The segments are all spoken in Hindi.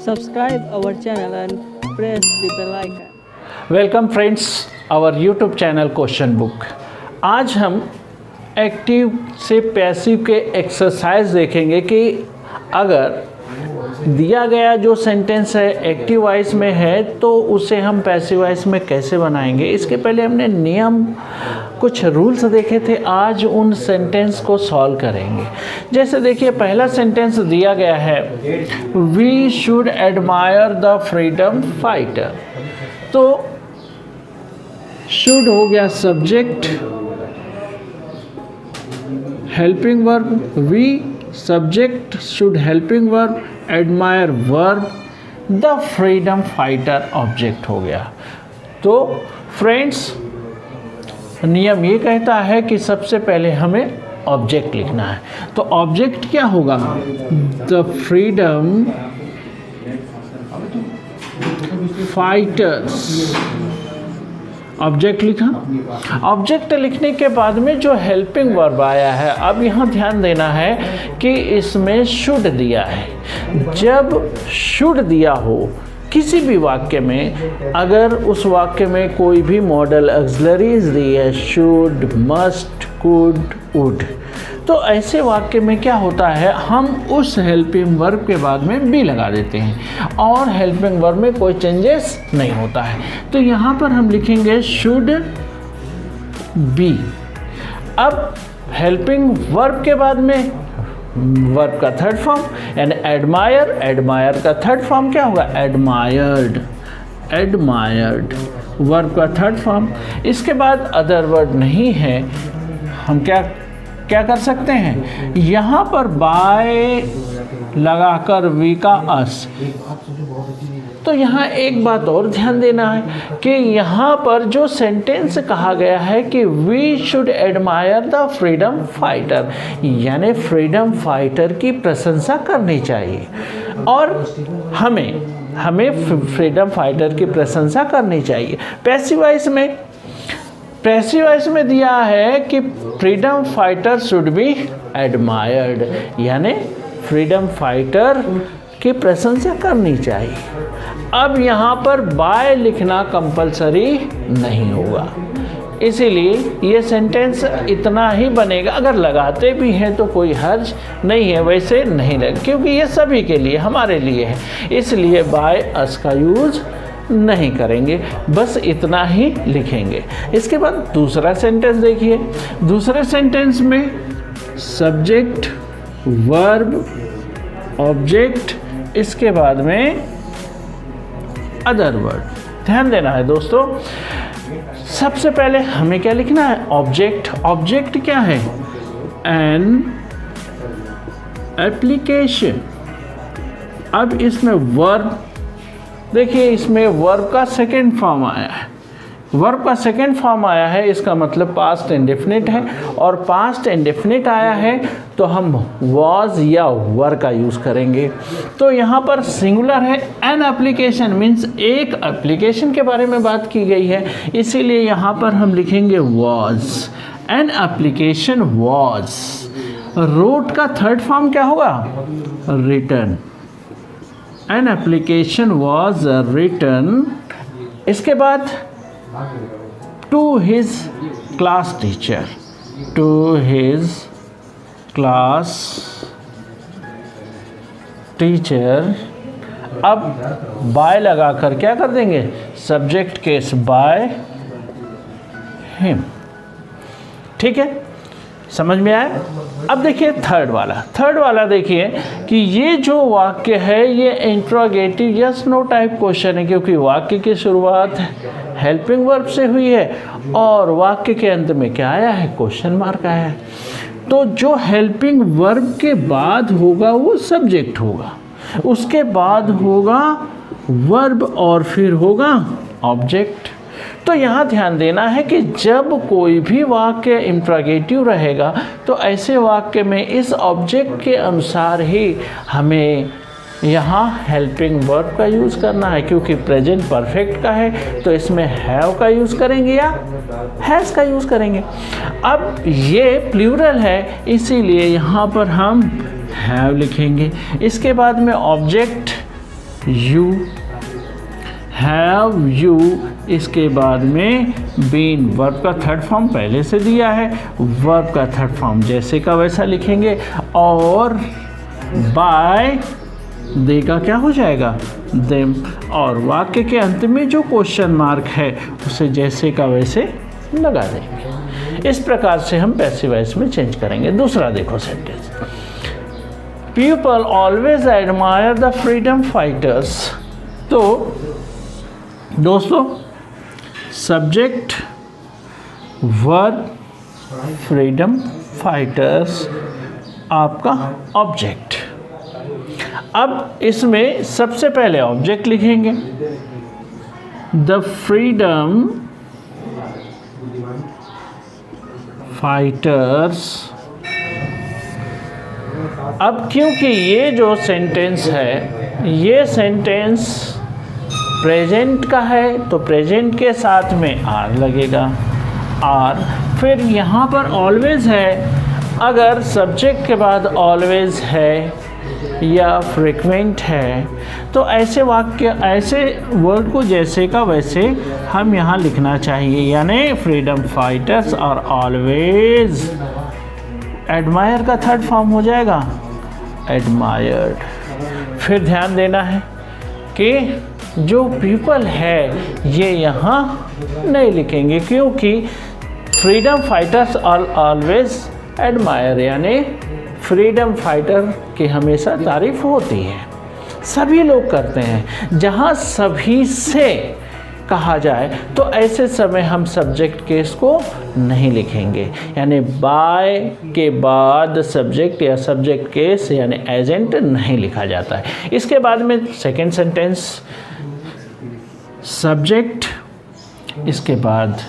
Subscribe our channel and press the bell icon. Welcome friends our YouTube channel question book. आज हम एक्टिव से पैसिव के एक्सरसाइज देखेंगे कि अगर दिया गया जो सेंटेंस है एक्टिव वॉइस में है तो उसे हम पैसिव वॉइस में कैसे बनाएंगे। इसके पहले हमने नियम कुछ रूल्स देखे थे, आज उन सेंटेंस को सॉल्व करेंगे। जैसे देखिए पहला सेंटेंस दिया गया है, we should admire the freedom fighter. तो शुड हो गया subject, helping verb we, subject should helping verb, admire verb, the freedom fighter object हो गया। तो फ्रेंड्स नियम ये कहता है कि सबसे पहले हमें ऑब्जेक्ट लिखना है। तो ऑब्जेक्ट क्या होगा, द फ्रीडम फाइटर्स। ऑब्जेक्ट लिखा। ऑब्जेक्ट लिखने के बाद में जो हेल्पिंग वर्ब आया है, अब यहाँ ध्यान देना है कि इसमें शुड दिया है। जब शुड दिया हो किसी भी वाक्य में, अगर उस वाक्य में कोई भी मॉडल ऑक्सिलरीज दी है, शुड, मस्ट, कुड, वुड, तो ऐसे वाक्य में क्या होता है, हम उस हेल्पिंग वर्ब के बाद में बी लगा देते हैं और हेल्पिंग वर्ब में कोई चेंजेस नहीं होता है। तो यहाँ पर हम लिखेंगे शुड बी। अब हेल्पिंग वर्ब के बाद में वर्ब का थर्ड फॉर्म यानी एडमायर, एडमायर का थर्ड फॉर्म क्या होगा, एडमायर्ड, एडमायर्ड वर्ब का थर्ड फॉर्म। इसके बाद अदर वर्ड नहीं है, हम क्या कर सकते हैं, यहाँ पर बाय लगाकर वी का अस। तो यहाँ एक बात और ध्यान देना है कि यहाँ पर जो सेंटेंस कहा गया है कि we should admire the freedom fighter, यानी फ्रीडम फाइटर की प्रशंसा करनी चाहिए और हमें फ्रीडम फाइटर की प्रशंसा करनी चाहिए। पैसिव वॉइस में दिया है कि freedom fighter should be admired, यानी फ्रीडम फाइटर की प्रशंसा करनी चाहिए। अब यहाँ पर बाय लिखना कंपलसरी नहीं होगा, इसीलिए ये सेंटेंस इतना ही बनेगा। अगर लगाते भी हैं तो कोई हर्ज नहीं है, वैसे नहीं लगे क्योंकि ये सभी के लिए, हमारे लिए है, इसलिए बाय अस का यूज़ नहीं करेंगे, बस इतना ही लिखेंगे। इसके बाद दूसरा सेंटेंस देखिए। दूसरे सेंटेंस में सब्जेक्ट, वर्ब, ऑब्जेक्ट, इसके बाद में अदर वर्ड। ध्यान देना है दोस्तों, सबसे पहले हमें क्या लिखना है, ऑब्जेक्ट। ऑब्जेक्ट क्या है, एन एप्लीकेशन। अब इसमें वर्ब देखिए, इसमें वर्ब का सेकेंड फॉर्म आया है। वर्ब का सेकेंड फॉर्म आया है, इसका मतलब पास्ट इंडेफिनिट है, और पास्ट इंडेफिनिट आया है तो हम वॉज या वर का यूज़ करेंगे। तो यहाँ पर सिंगुलर है, एन एप्लीकेशन मीन्स एक एप्लीकेशन के बारे में बात की गई है, इसीलिए यहाँ पर हम लिखेंगे was, an application was. Wrote का थर्ड फॉर्म क्या होगा, written, an application was written. इसके बाद to his class teacher, to his class teacher. अब बाय लगाकर क्या कर देंगे, सब्जेक्ट केस बाय हिम। ठीक है, समझ में आया। अब देखिए थर्ड वाला देखिए कि ये जो वाक्य है ये interrogative yes no type question है, क्योंकि वाक्य की शुरुआत हेल्पिंग वर्ब से हुई है और वाक्य के अंत में क्या आया है, क्वेश्चन मार्क आया है। तो जो हेल्पिंग वर्ब के बाद होगा वो सब्जेक्ट होगा, उसके बाद होगा वर्ब और फिर होगा ऑब्जेक्ट। तो यहाँ ध्यान देना है कि जब कोई भी वाक्य इंट्रोगेटिव रहेगा तो ऐसे वाक्य में इस ऑब्जेक्ट के अनुसार ही हमें यहाँ हेल्पिंग वर्ब का यूज़ करना है, क्योंकि प्रेजेंट परफेक्ट का है तो इसमें हैव का यूज़ करेंगे या हैज़ का यूज़ करेंगे। अब ये प्लूरल है, इसीलिए यहाँ पर हम हैव लिखेंगे। इसके बाद में ऑब्जेक्ट यू, हैव यू, इसके बाद में बीन, वर्ब का थर्ड फॉर्म पहले से दिया है, वर्ब का थर्ड फॉर्म जैसे का वैसा लिखेंगे, और बाय देगा क्या हो जाएगा, देम, और वाक्य के अंत में जो क्वेश्चन मार्क है उसे जैसे का वैसे लगा देंगे। इस प्रकार से हम पैसिव वॉइस में चेंज करेंगे। दूसरा देखो sentence, people always admire the freedom fighters. तो दोस्तों सब्जेक्ट, वर्ब, फ्रीडम फाइटर्स आपका ऑब्जेक्ट। अब इसमें सबसे पहले ऑब्जेक्ट लिखेंगे, द फ्रीडम फाइटर्स। अब क्योंकि ये जो सेंटेंस है ये सेंटेंस प्रेजेंट का है तो प्रेजेंट के साथ में आर लगेगा, आर। फिर यहाँ पर ऑलवेज है, अगर सब्जेक्ट के बाद ऑलवेज है या फ्रीक्वेंट है तो ऐसे वाक्य, ऐसे वर्ड को जैसे का वैसे हम यहाँ लिखना चाहिए, यानी फ्रीडम फाइटर्स और ऑलवेज। एडमायर का थर्ड फॉर्म हो जाएगा एडमायर्ड। फिर ध्यान देना है कि जो पीपल है ये यहाँ नहीं लिखेंगे क्योंकि फ्रीडम फाइटर्स और ऑलवेज एडमायर, यानी फ्रीडम फाइटर की हमेशा तारीफ होती है, सभी लोग करते हैं। जहाँ सभी से कहा जाए तो ऐसे समय हम सब्जेक्ट केस को नहीं लिखेंगे, यानी बाय के बाद सब्जेक्ट या सब्जेक्ट केस यानी एजेंट नहीं लिखा जाता है। इसके बाद में सेकेंड सेंटेंस, सब्जेक्ट, इसके बाद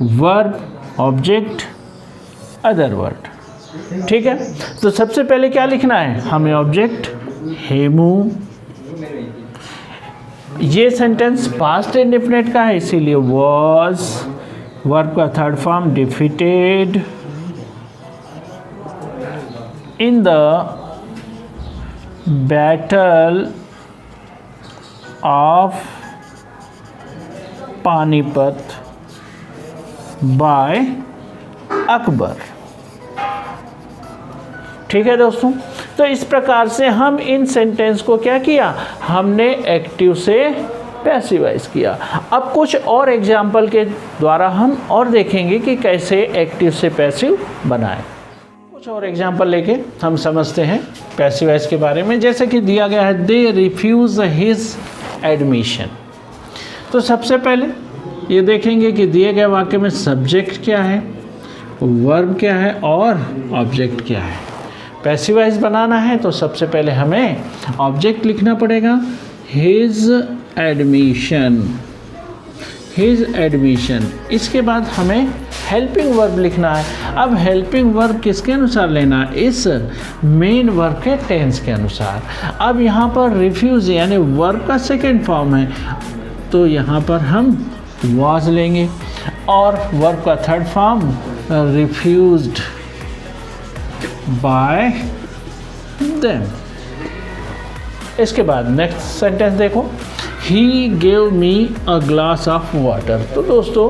वर्ब, ऑब्जेक्ट, अदर वर्ड। ठीक है, तो सबसे पहले क्या लिखना है हमें, ऑब्जेक्ट हेमू। ये सेंटेंस पास्ट इंडेफिनिट का है इसीलिए वॉज, वर्ब का third form defeated in the battle of Panipat by Akbar. ठीक है दोस्तों, तो इस प्रकार से हम इन सेंटेंस को क्या किया, हमने एक्टिव से पैसिवाइज किया। अब कुछ और एग्जाम्पल के द्वारा हम और देखेंगे कि कैसे एक्टिव से पैसिव बनाएं। कुछ और एग्जाम्पल लेके हम समझते हैं पैसिवाइज के बारे में। जैसे कि दिया गया है, दे रिफ्यूज हिज एडमिशन। तो सबसे पहले ये देखेंगे कि दिए गए वाक्य में सब्जेक्ट क्या है, वर्ब क्या है और ऑब्जेक्ट क्या है। पैसिवाइज बनाना है तो सबसे पहले हमें ऑब्जेक्ट लिखना पड़ेगा, हिज एडमिशन, हिज एडमिशन। इसके बाद हमें हेल्पिंग वर्ब लिखना है। अब हेल्पिंग वर्ब किसके अनुसार लेना है, इस मेन वर्ब के टेंस के अनुसार। अब यहाँ पर रिफ्यूज यानी वर्ब का सेकेंड फॉर्म है तो यहाँ पर हम वॉज लेंगे, और वर्ब का third form refused bye them. इसके बाद नेक्स्ट सेंटेंस देखो, he gave me a glass of water. तो दोस्तों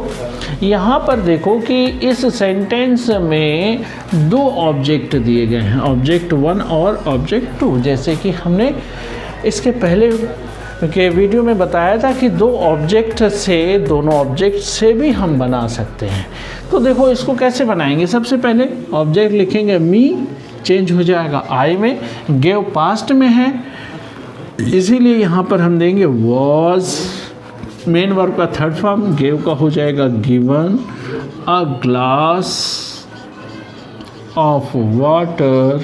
यहाँ पर देखो कि इस सेंटेंस में दो ऑब्जेक्ट दिए गए हैं, ऑब्जेक्ट 1 और ऑब्जेक्ट 2। जैसे कि हमने इसके पहले के वीडियो में बताया था कि दो ऑब्जेक्ट से, दोनों ऑब्जेक्ट से भी हम बना सकते हैं। तो देखो इसको कैसे बनाएंगे, सबसे पहले ऑब्जेक्ट लिखेंगे मी, चेंज हो जाएगा आई में, गेव पास्ट में है इसीलिए यहाँ पर हम देंगे वॉज। मेन वर्ब का थर्ड फॉर्म गेव का हो जाएगा given a glass of water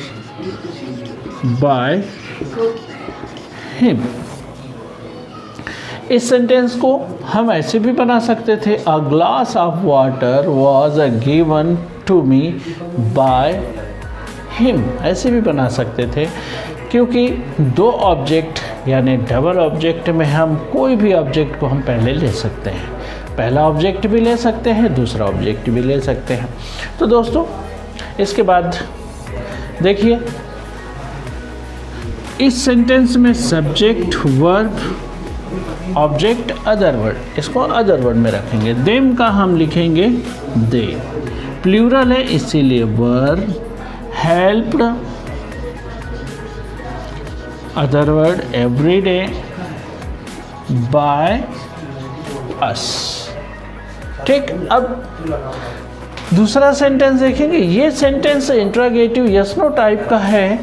by him. इस सेंटेंस को हम ऐसे भी बना सकते थे, a glass of water was a given to me by him, ऐसे भी बना सकते थे। क्योंकि दो ऑब्जेक्ट यानी डबल ऑब्जेक्ट में हम कोई भी ऑब्जेक्ट को हम पहले ले सकते हैं, पहला ऑब्जेक्ट भी ले सकते हैं, दूसरा ऑब्जेक्ट भी ले सकते हैं। तो दोस्तों इसके बाद देखिए इस सेंटेंस में subject, verb, object, other word, इसको अदर वर्ड में रखेंगे। देम का हम लिखेंगे दे, प्लूरल है इसीलिए were, helped, other word every day, by us. ठीक, अब दूसरा सेंटेंस देखेंगे। ये sentence interrogative yes no type का है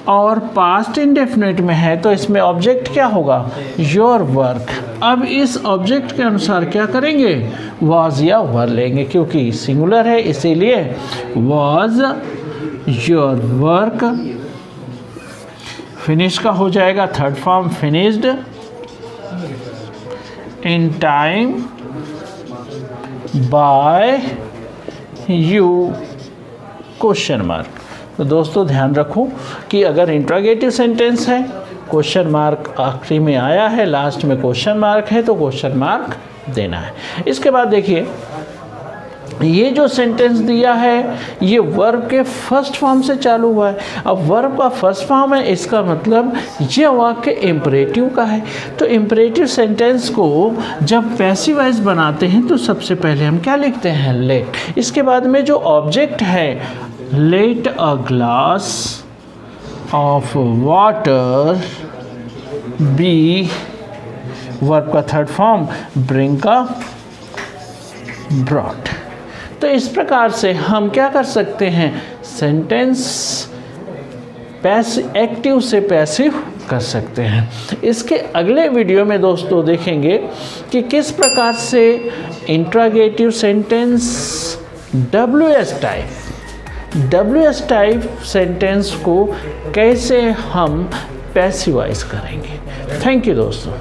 और पास्ट इंडेफिनिट में है, तो इसमें ऑब्जेक्ट क्या होगा? Your work. अब इस ऑब्जेक्ट के अनुसार क्या करेंगे? वॉज या वर लेंगे, क्योंकि सिंगुलर है इसीलिए वॉज योर वर्क। फिनिश का हो जाएगा third form finished, in time, by you, question mark. तो दोस्तों ध्यान रखो कि अगर इंट्रोगेटिव सेंटेंस है, क्वेश्चन मार्क आखिरी में आया है, लास्ट में क्वेश्चन मार्क है, तो क्वेश्चन मार्क देना है। इसके बाद देखिए, ये जो सेंटेंस दिया है ये वर्ब के फर्स्ट फॉर्म से चालू हुआ है। अब वर्ब का फर्स्ट फॉर्म है, इसका मतलब ये वाक्य इम्परेटिव का है। तो इम्परेटिव सेंटेंस को जब पैसिवाइज बनाते हैं तो सबसे पहले हम क्या लिखते हैं? लेट। इसके बाद में जो ऑब्जेक्ट है, let a glass of water be, verb का थर्ड फॉर्म ब्रिंग का ब्रॉट। तो इस प्रकार से हम क्या कर सकते हैं? सेंटेंस एक्टिव से पैसिव कर सकते हैं। इसके अगले वीडियो में दोस्तों देखेंगे कि किस प्रकार से interrogative sentence WS type sentence को कैसे हम पैसिवाइज करेंगे। थैंक यू दोस्तों।